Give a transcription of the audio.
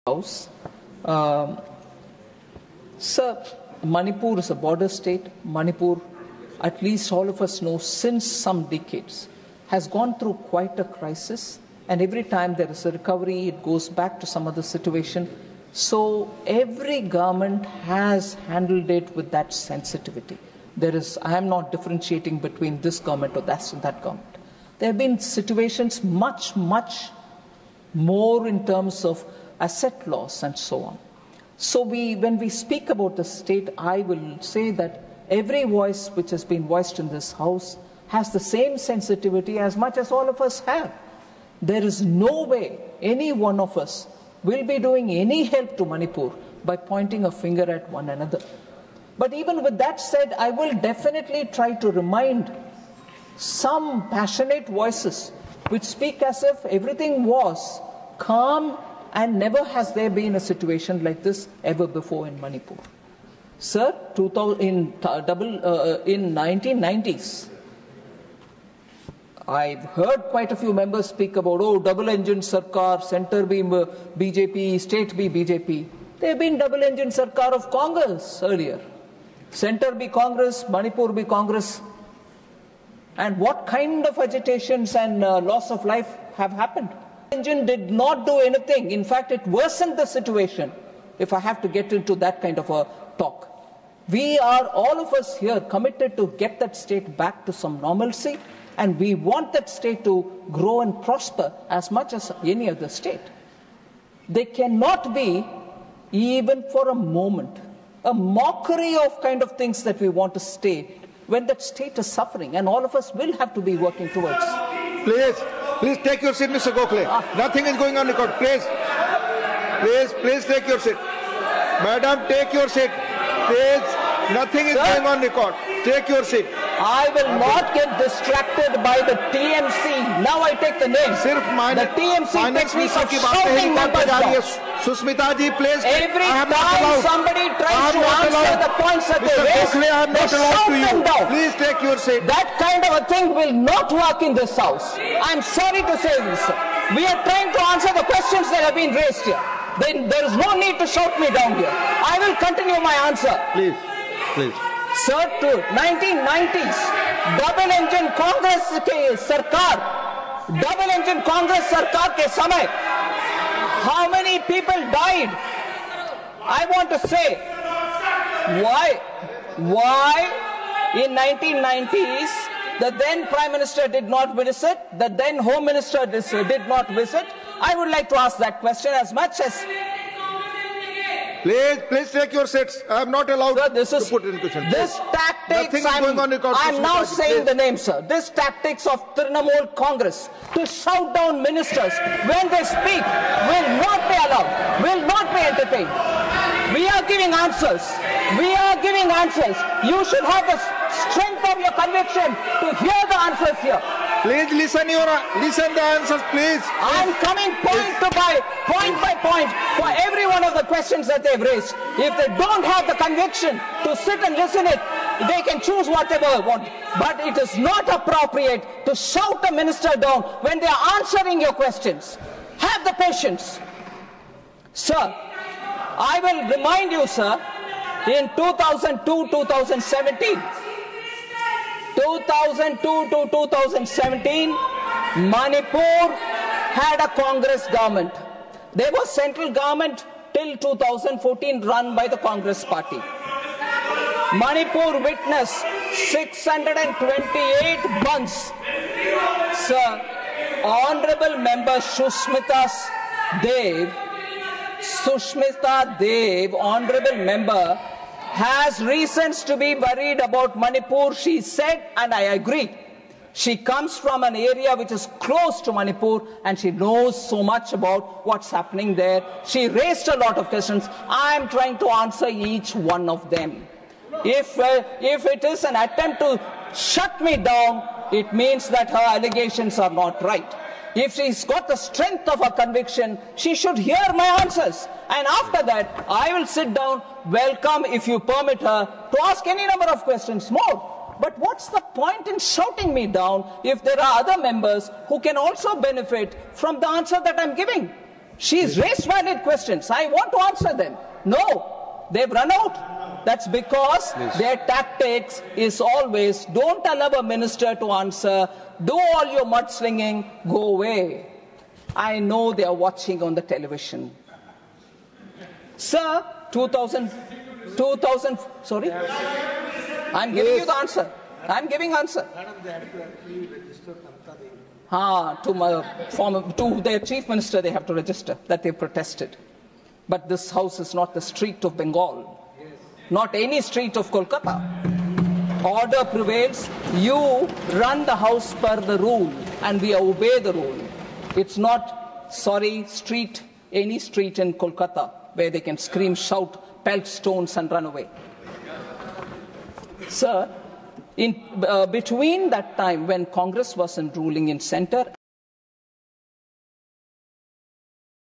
House. Sir, Manipur is a border state. Manipur, at least all of us know, since some decades, has gone through quite a crisis. And every time there is a recovery, it goes back to some other situation. So every government has handled it with that sensitivity. I am not differentiating between this government or that government. There have been situations much more in terms of asset loss and so on. So when we speak about the state, I will say that every voice which has been voiced in this House has the same sensitivity as much as all of us have. There is no way any one of us will be doing any help to Manipur by pointing a finger at one another. But even with that said, I will definitely try to remind some passionate voices which speak as if everything was calm and never has there been a situation like this ever before in Manipur. Sir, in 1990s, I've heard quite a few members speak about, double-engine Sarkar, center be BJP, state be BJP. There have been double-engine Sarkar of Congress earlier. Center be Congress, Manipur be Congress. And what kind of agitations and loss of life have happened? Engine did not do anything. In fact, it worsened the situation, if I have to get into that kind of a talk. We are, all of us here, committed to get that state back to some normalcy, and we want that state to grow and prosper as much as any other state. There cannot be, even for a moment, a mockery of kind of things that we want to state when that state is suffering, and all of us will have to be working towards. Please take your seat, Mr. Gokhale. Nothing is going on record. Please take your seat. Madam, take your seat. Please, nothing is going on record. Take your seat. I will not get distracted by the TMC. Now I take the name. The TMC technique of shouting members down. Susmita ji, please. Every time somebody tries to answer the points that they raise, they shout them down. Please take your seat. That kind of a thing will not work in this House. I'm sorry to say this, sir. We are trying to answer the questions that have been raised here. There is no need to shout me down here. I will continue my answer. Please. Sir, to 1990s, double-engine Congress ke Sarkar ke samay, how many people died? I want to say, why in 1990s, the then Prime Minister did not visit, the then Home Minister did not visit? I would like to ask that question as much as... Please take your seats. I am not allowed to put in question. This tactics, I'm now saying the name, sir. This tactics of Trinamool Congress to shout down ministers when they speak will not be allowed, will not be entertained. We are giving answers. You should have the strength of your conviction to hear the answers here. Please listen the answers, please. I'm coming point by point for every one of the questions that they've raised. If they don't have the conviction to sit and listen it, they can choose whatever they want. But it is not appropriate to shout a minister down when they are answering your questions. Have the patience. Sir, I will remind you, sir, in 2002-2017, Manipur had a Congress government. There was central government till 2014 run by the Congress party. Manipur witnessed 628 months. Sir, Honorable Member Sushmita Dev, Honorable Member, has reasons to be worried about Manipur, she said, and I agree. She comes from an area which is close to Manipur, and she knows so much about what's happening there. She raised a lot of questions. I am trying to answer each one of them. If it is an attempt to shut me down, it means that her allegations are not right. If she's got the strength of her conviction, she should hear my answers. And after that, I will sit down, welcome, if you permit her, to ask any number of questions more. But what's the point in shouting me down if there are other members who can also benefit from the answer that I'm giving? She's raised valid questions. I want to answer them. No, they've run out. That's because their tactics is always, don't allow a minister to answer, do all your mudslinging, go away. I know they are watching on the television. Sir, 2000, sorry? I'm giving you the answer. I'm giving answer. To their chief minister they have to register that they protested. But this house is not the street of Bengal. Not any street of Kolkata. Order prevails. You run the house per the rule and we obey the rule. It's not, street, any street in Kolkata where they can scream, shout, pelt stones and run away. Sir, between that time when Congress wasn't ruling in centre